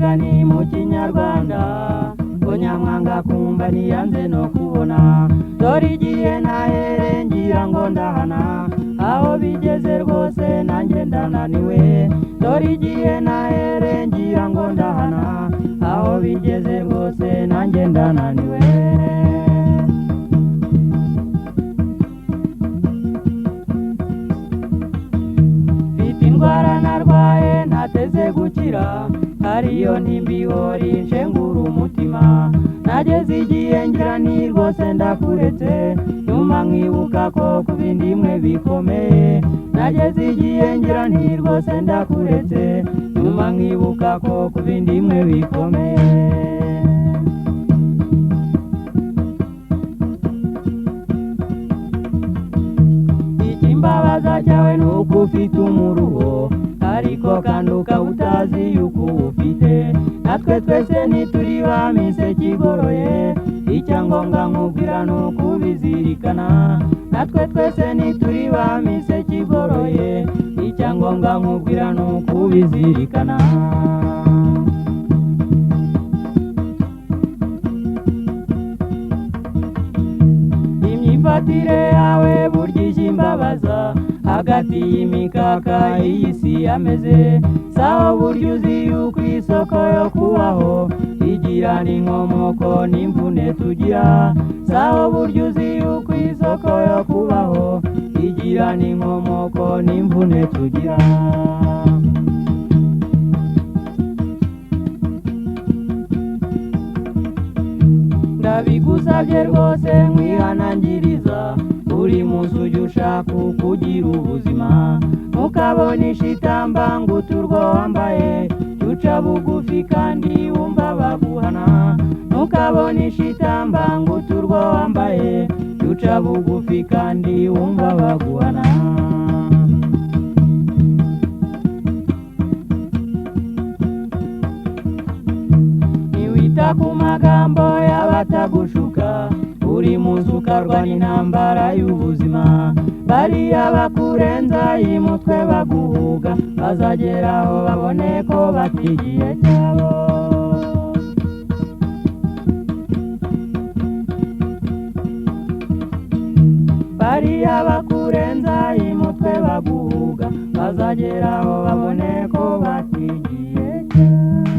umugani mu kinyarwanda ngo nyamwanga kumva ntiyanze no kubona. Dore igihe nahere ngira ngo ndahana, aho bigeze rwose nanjye ndananiwe. Dore igihe nahere ngira ngo ndahana, aho bigeze rwose nanjye ndananiwe. Mfite indwara narwaye ntateze gukira, ariyo ntimbihori nshengura umutima. Nageze igihe ngira nti rwose ndakuretse, nyuma nkibuka ko ku bindi imwe bikomeye. Nageze igihe ngira nti rwose ndakuretse, nyuma nkibuka ko ku bindi imwe bikomeye. Ikimbabaza cyawe nuko ufite umuruho, ariko kandi ukaba utazi yuko ufite. Natwe twese ntituri bamise kigoroye, icyangombwa nkubwira nuko ubizirikana. Natwe twese ntituri bamise kigoroye, icyangombwa nkubwira nuko ubizirikana. Imyifatire yawe burya ijya imbabaza, hagati y'imikaka iyi si yameze. Sawa burya uzi yuko isoko yo kubaho igira n'inkomoko n'imvune tugira. Sawa burya uzi yuko isoko yo kubaho igira n'inkomoko n'imvune tugira. Ndabigusabye rwose nkwihanangiriza, buri munsi ujya ushaka kugira ubuzima. Ntukabone ishitamba ngo uturwo wambaye, uca bugufi kandi wumva baguhana. Ntukabone ishitamba ngo uturwo wambaye, uca bugufi kandi wumva baguhana. Niwita ku magambo y'abatagushuka, buri munsi ukarwana intambara y'ubuzima. Bariya bakurenza y'umutwe baguhuga, bazageraho babone ko batigiye cyabo. Bariya bakurenza y'umutwe baguhuga, bazageraho babone ko batigiye cyabo.